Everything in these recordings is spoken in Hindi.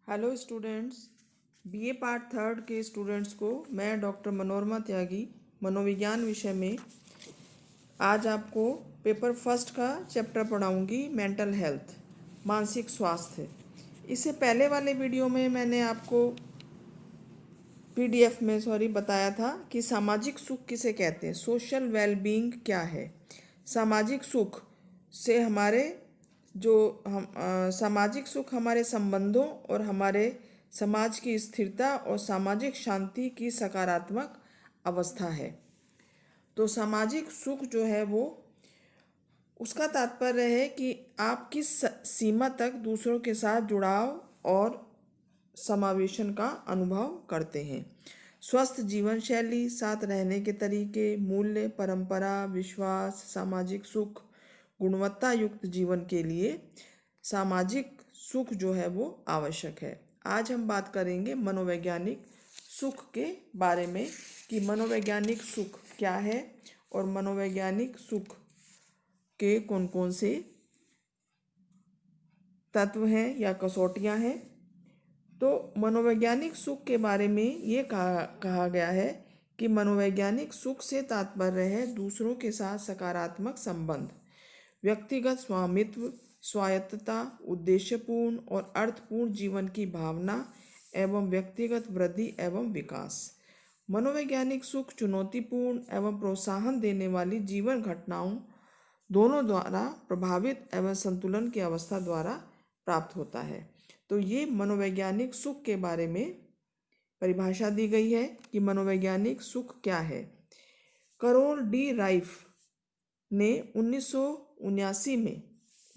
Hello students, BA part third के स्टूडेंट्स को मैं डॉक्टर मनोरमा त्यागी मनोविज्ञान विषय में आज आपको पेपर फर्स्ट का चैप्टर पढ़ाऊंगी, मेंटल हेल्थ, मानसिक स्वास्थ्य। इससे पहले वाले वीडियो में मैंने आपको पीडीएफ में बताया था कि सामाजिक सुख किसे कहते हैं, सोशल वेलबींग क्या है। सामाजिक सुख से हमारे सामाजिक सुख हमारे संबंधों और हमारे समाज की स्थिरता और सामाजिक शांति की सकारात्मक अवस्था है। तो सामाजिक सुख जो है वो उसका तात्पर्य है कि आप किस सीमा तक दूसरों के साथ जुड़ाव और समावेशन का अनुभव करते हैं। स्वस्थ जीवन शैली, साथ रहने के तरीके, मूल्य, परंपरा, विश्वास, सामाजिक सुख, गुणवत्ता युक्त जीवन के लिए सामाजिक सुख जो है वो आवश्यक है। आज हम बात करेंगे मनोवैज्ञानिक सुख के बारे में कि मनोवैज्ञानिक सुख क्या है और मनोवैज्ञानिक सुख के कौन कौन से तत्व हैं या कसौटियाँ हैं। तो मनोवैज्ञानिक सुख के बारे में ये कहा गया है कि मनोवैज्ञानिक सुख से तात्पर्य है दूसरों के साथ सकारात्मक संबंध, व्यक्तिगत स्वामित्व, स्वायत्तता, उद्देश्यपूर्ण और अर्थपूर्ण जीवन की भावना एवं व्यक्तिगत वृद्धि एवं विकास। मनोवैज्ञानिक सुख चुनौतीपूर्ण एवं प्रोत्साहन देने वाली जीवन घटनाओं दोनों द्वारा प्रभावित एवं संतुलन की अवस्था द्वारा प्राप्त होता है। तो ये मनोवैज्ञानिक सुख के बारे में परिभाषा दी गई है कि मनोवैज्ञानिक सुख क्या है। करोल डी राइफ ने 1979 में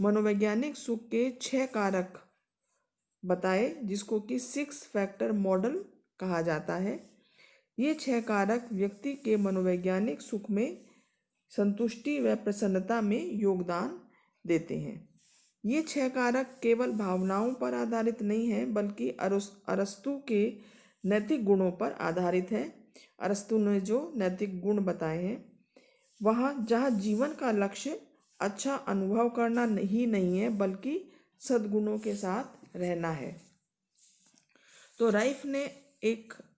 मनोवैज्ञानिक सुख के 6 कारक बताए, जिसको कि 6 फैक्टर मॉडल कहा जाता है। ये 6 कारक व्यक्ति के मनोवैज्ञानिक सुख में संतुष्टि व प्रसन्नता में योगदान देते हैं। ये 6 कारक केवल भावनाओं पर आधारित नहीं है, बल्कि अरस्तु के नैतिक गुणों पर आधारित है। अरस्तु ने जो नैतिक गुण बताए हैं, वहाँ जहाँ जीवन का लक्ष्य अच्छा अनुभव करना नहीं है, बल्कि सद्गुणों के साथ रहना है। तो राइफ ने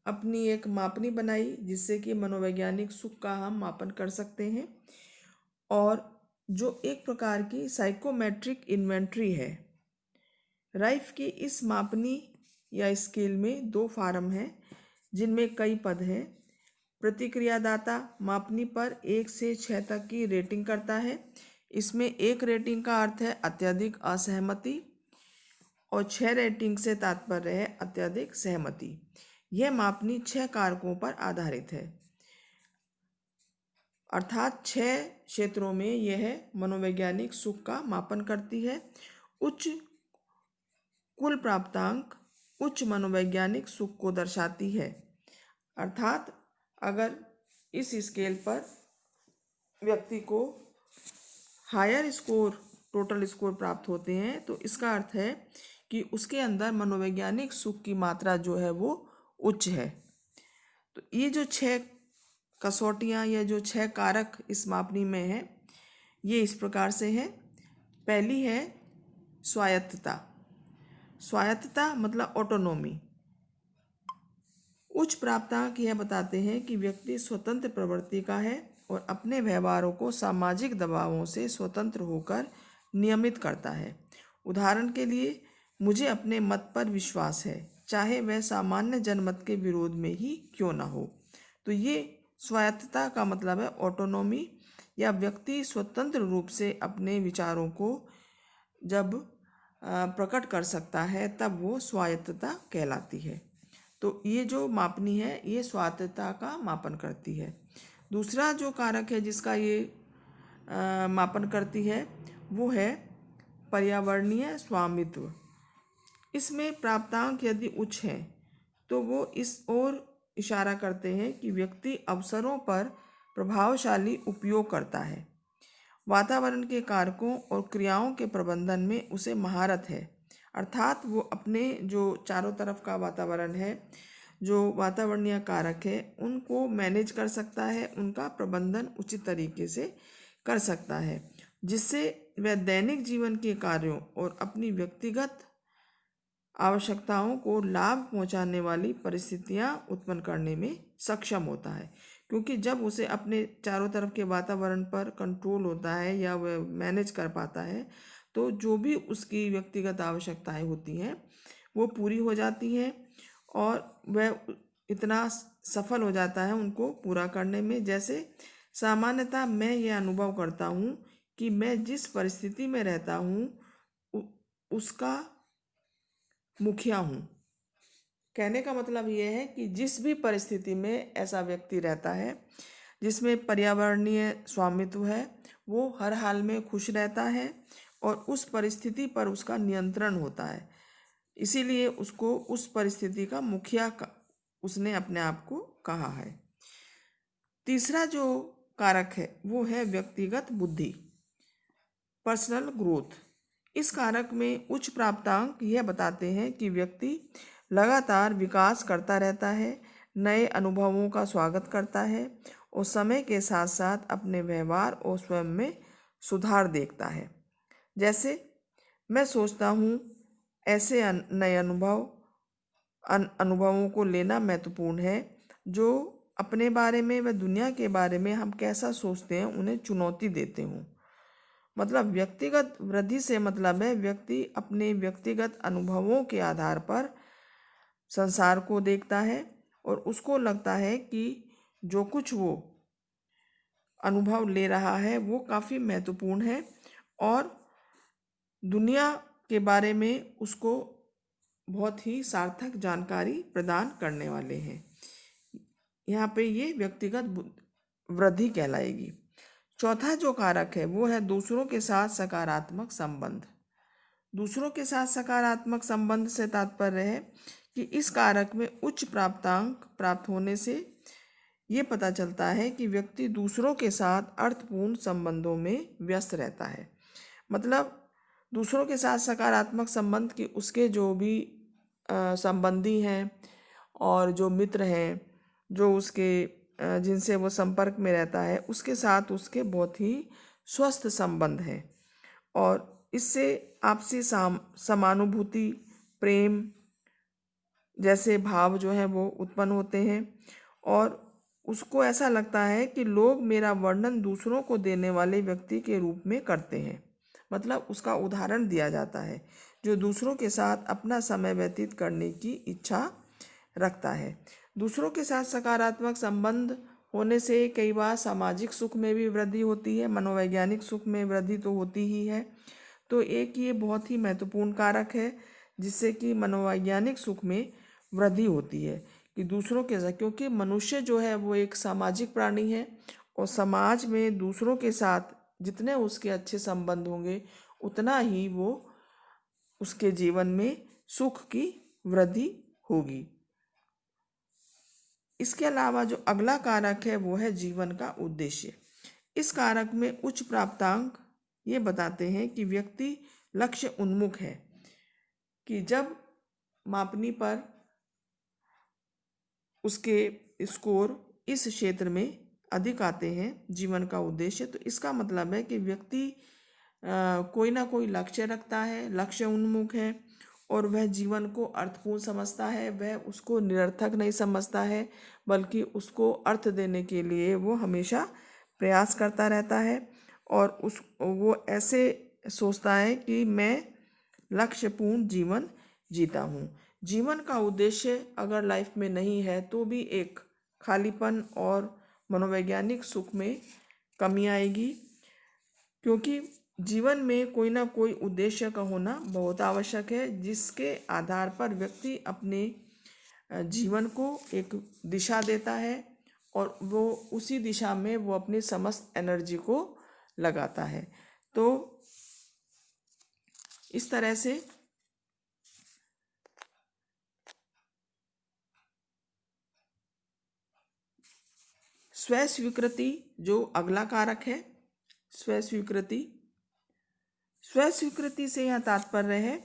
अपनी एक मापनी बनाई जिससे कि मनोवैज्ञानिक सुख का हम मापन कर सकते हैं, और जो एक प्रकार की साइकोमेट्रिक इन्वेंट्री है। राइफ की इस मापनी या स्केल में 2 फार्म हैं जिनमें कई पद हैं। प्रतिक्रियादाता मापनी पर 1 से 6 तक की रेटिंग करता है। इसमें 1 रेटिंग का अर्थ है अत्यधिक असहमति और 6 रेटिंग से तात्पर्य है अत्यधिक सहमति। यह मापनी 6 कारकों पर आधारित है, अर्थात 6 क्षेत्रों में यह मनोवैज्ञानिक सुख का मापन करती है। उच्च कुल प्राप्तांक उच्च मनोवैज्ञानिक सुख को दर्शाती है, अर्थात अगर इस स्केल पर व्यक्ति को हायर स्कोर, टोटल स्कोर प्राप्त होते हैं, तो इसका अर्थ है कि उसके अंदर मनोवैज्ञानिक सुख की मात्रा जो है वो उच्च है। तो ये जो 6 कसौटियाँ या जो 6 कारक इस मापनी में है, ये इस प्रकार से है। पहली है स्वायत्तता। स्वायत्तता मतलब ऑटोनोमी। उच्च प्राप्तांक यह बताते हैं कि व्यक्ति स्वतंत्र प्रवृत्ति का है और अपने व्यवहारों को सामाजिक दबावों से स्वतंत्र होकर नियमित करता है। उदाहरण के लिए, मुझे अपने मत पर विश्वास है, चाहे वह सामान्य जनमत के विरोध में ही क्यों न हो। तो ये स्वायत्तता का मतलब है ऑटोनोमी, या व्यक्ति स्वतंत्र रूप से अपने विचारों को जब प्रकट कर सकता है तब वो स्वायत्तता कहलाती है। तो ये जो मापनी है ये स्वायत्तता का मापन करती है। दूसरा जो कारक है जिसका ये मापन करती है वो है पर्यावरणीय स्वामित्व। इसमें प्राप्तांक यदि उच्च हैं तो वो इस ओर इशारा करते हैं कि व्यक्ति अवसरों पर प्रभावशाली उपयोग करता है। वातावरण के कारकों और क्रियाओं के प्रबंधन में उसे महारत है, अर्थात वो अपने जो चारों तरफ का वातावरण है, जो वातावरणीय कारक है, उनको मैनेज कर सकता है, उनका प्रबंधन उचित तरीके से कर सकता है, जिससे वह दैनिक जीवन के कार्यों और अपनी व्यक्तिगत आवश्यकताओं को लाभ पहुंचाने वाली परिस्थितियां उत्पन्न करने में सक्षम होता है, क्योंकि जब उसे अपने चारों तरफ के वातावरण पर कंट्रोल होता है या वह मैनेज कर पाता है, तो जो भी उसकी व्यक्तिगत आवश्यकताएं होती हैं वो पूरी हो जाती हैं और वह इतना सफल हो जाता है उनको पूरा करने में। जैसे सामान्यतः मैं यह अनुभव करता हूँ कि मैं जिस परिस्थिति में रहता हूँ उसका मुखिया हूँ। कहने का मतलब ये है कि जिस भी परिस्थिति में ऐसा व्यक्ति रहता है जिसमें पर्यावरणीय स्वामित्व है, वो हर हाल में खुश रहता है और उस परिस्थिति पर उसका नियंत्रण होता है। इसीलिए उसको उस परिस्थिति का मुखिया उसने अपने आप को कहा है। तीसरा जो कारक है वो है व्यक्तिगत बुद्धि, पर्सनल ग्रोथ। इस कारक में उच्च प्राप्तांक यह बताते हैं कि व्यक्ति लगातार विकास करता रहता है, नए अनुभवों का स्वागत करता है और समय के साथ साथ अपने व्यवहार और स्वयं में सुधार देखता है। जैसे मैं सोचता हूँ ऐसे नए अनुभवों को लेना महत्वपूर्ण है जो अपने बारे में व दुनिया के बारे में हम कैसा सोचते हैं उन्हें चुनौती देते हों। मतलब व्यक्तिगत वृद्धि से मतलब है व्यक्ति अपने व्यक्तिगत अनुभवों के आधार पर संसार को देखता है और उसको लगता है कि जो कुछ वो अनुभव ले रहा है वो काफ़ी महत्वपूर्ण है और दुनिया के बारे में उसको बहुत ही सार्थक जानकारी प्रदान करने वाले हैं। यहाँ पे ये व्यक्तिगत वृद्धि कहलाएगी। चौथा जो कारक है वो है दूसरों के साथ सकारात्मक संबंध। दूसरों के साथ सकारात्मक संबंध से तात्पर्य है कि इस कारक में उच्च प्राप्तांक प्राप्त होने से ये पता चलता है कि व्यक्ति दूसरों के साथ अर्थपूर्ण संबंधों में व्यस्त रहता है। मतलब दूसरों के साथ सकारात्मक संबंध की उसके जो भी संबंधी हैं और जो मित्र हैं, जो उसके जिनसे वो संपर्क में रहता है, उसके साथ उसके बहुत ही स्वस्थ संबंध हैं और इससे आपसी समानुभूति, प्रेम जैसे भाव जो है वो उत्पन्न होते हैं और उसको ऐसा लगता है कि लोग मेरा वर्णन दूसरों को देने वाले व्यक्ति के रूप में करते हैं। मतलब उसका उदाहरण दिया जाता है जो दूसरों के साथ अपना समय व्यतीत करने की इच्छा रखता है। दूसरों के साथ सकारात्मक संबंध होने से कई बार सामाजिक सुख में भी वृद्धि होती है, मनोवैज्ञानिक सुख में वृद्धि तो होती ही है। तो एक ये बहुत ही महत्वपूर्ण कारक है जिससे कि मनोवैज्ञानिक सुख में वृद्धि होती है कि दूसरों के साथ, क्योंकि मनुष्य जो है वो एक सामाजिक प्राणी है और समाज में दूसरों के साथ जितने उसके अच्छे संबंध होंगे उतना ही वो उसके जीवन में सुख की वृद्धि होगी। इसके अलावा जो अगला कारक है वो है जीवन का उद्देश्य। इस कारक में उच्च प्राप्तांक ये बताते हैं कि व्यक्ति लक्ष्य उन्मुख है, कि जब मापनी पर उसके स्कोर इस क्षेत्र में अधिक आते हैं जीवन का उद्देश्य, तो इसका मतलब है कि व्यक्ति कोई ना कोई लक्ष्य रखता है, लक्ष्य उन्मुख है और वह जीवन को अर्थपूर्ण समझता है। वह उसको निरर्थक नहीं समझता है बल्कि उसको अर्थ देने के लिए वो हमेशा प्रयास करता रहता है और वो ऐसे सोचता है कि मैं लक्ष्यपूर्ण जीवन जीता हूँ। जीवन का उद्देश्य अगर लाइफ में नहीं है तो भी एक खालीपन और मनोवैज्ञानिक सुख में कमी आएगी, क्योंकि जीवन में कोई ना कोई उद्देश्य का होना बहुत आवश्यक है जिसके आधार पर व्यक्ति अपने जीवन को एक दिशा देता है और वो उसी दिशा में वो अपनी समस्त एनर्जी को लगाता है। तो इस तरह से स्व स्वीकृति जो अगला कारक है, स्व स्वीकृति। स्व स्वीकृति से यह तात्पर्य है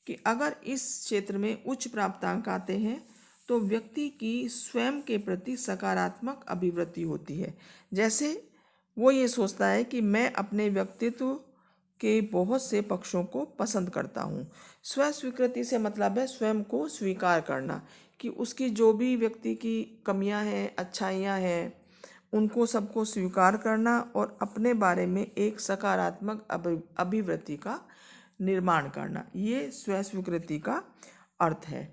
कि अगर इस क्षेत्र में उच्च प्राप्तांक आते हैं तो व्यक्ति की स्वयं के प्रति सकारात्मक अभिवृत्ति होती है। जैसे वो ये सोचता है कि मैं अपने व्यक्तित्व के बहुत से पक्षों को पसंद करता हूँ। स्व स्वीकृति से मतलब है स्वयं को स्वीकार करना, कि उसकी जो भी व्यक्ति की कमियां हैं, अच्छाइयां हैं, उनको सबको स्वीकार करना और अपने बारे में एक सकारात्मक अभिवृत्ति का निर्माण करना, ये स्व स्वीकृति का अर्थ है।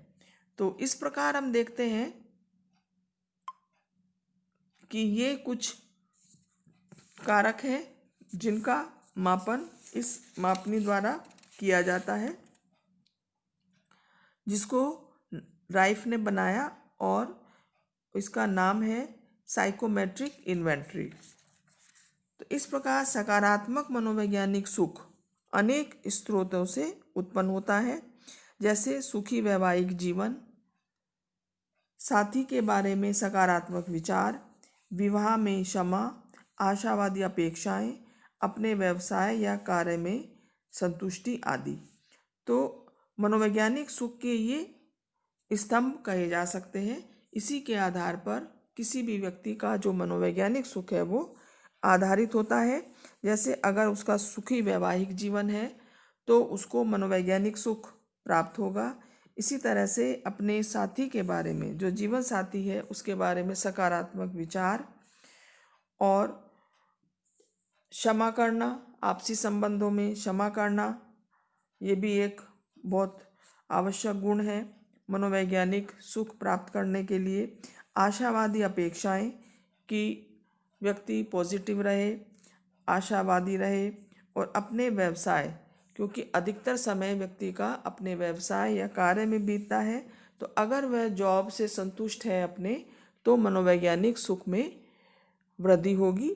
तो इस प्रकार हम देखते हैं कि ये कुछ कारक हैं जिनका मापन इस मापनी द्वारा किया जाता है, जिसको राइफ ने बनाया और इसका नाम है साइकोमेट्रिक इन्वेंट्री। तो इस प्रकार सकारात्मक मनोवैज्ञानिक सुख अनेक स्रोतों से उत्पन्न होता है, जैसे सुखी वैवाहिक जीवन, साथी के बारे में सकारात्मक विचार, विवाह में क्षमा, आशावादी अपेक्षाएं, अपने व्यवसाय या कार्य में संतुष्टि आदि। तो मनोवैज्ञानिक सुख के ये स्तंभ कहे जा सकते हैं। इसी के आधार पर किसी भी व्यक्ति का जो मनोवैज्ञानिक सुख है वो आधारित होता है। जैसे अगर उसका सुखी वैवाहिक जीवन है तो उसको मनोवैज्ञानिक सुख प्राप्त होगा। इसी तरह से अपने साथी के बारे में, जो जीवन साथी है उसके बारे में सकारात्मक विचार और क्षमा करना, आपसी संबंधों में क्षमा करना, ये भी एक बहुत आवश्यक गुण है मनोवैज्ञानिक सुख प्राप्त करने के लिए। आशावादी अपेक्षाएं, कि व्यक्ति पॉजिटिव रहे, आशावादी रहे और अपने व्यवसाय, क्योंकि अधिकतर समय व्यक्ति का अपने व्यवसाय या कार्य में बीतता है, तो अगर वह जॉब से संतुष्ट है अपने, तो मनोवैज्ञानिक सुख में वृद्धि होगी।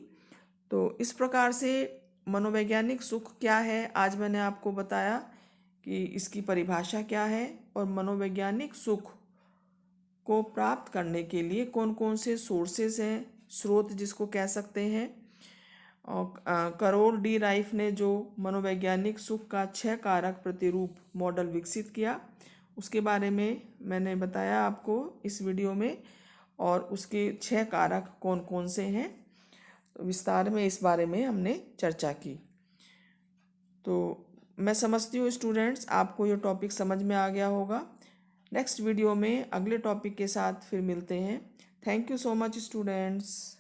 तो इस प्रकार से मनोवैज्ञानिक सुख क्या है आज मैंने आपको बताया कि इसकी परिभाषा क्या है, और मनोवैज्ञानिक सुख को प्राप्त करने के लिए कौन कौन से सोर्सेज हैं, स्रोत जिसको कह सकते हैं। और करोल डी राइफ ने जो मनोवैज्ञानिक सुख का 6 कारक प्रतिरूप मॉडल विकसित किया, उसके बारे में मैंने बताया आपको इस वीडियो में, और उसके 6 कारक कौन कौन से हैं विस्तार में इस बारे में हमने चर्चा की। तो मैं समझती हूँ स्टूडेंट्स आपको ये टॉपिक समझ में आ गया होगा। नेक्स्ट वीडियो में अगले टॉपिक के साथ फिर मिलते हैं। Thank you so much students.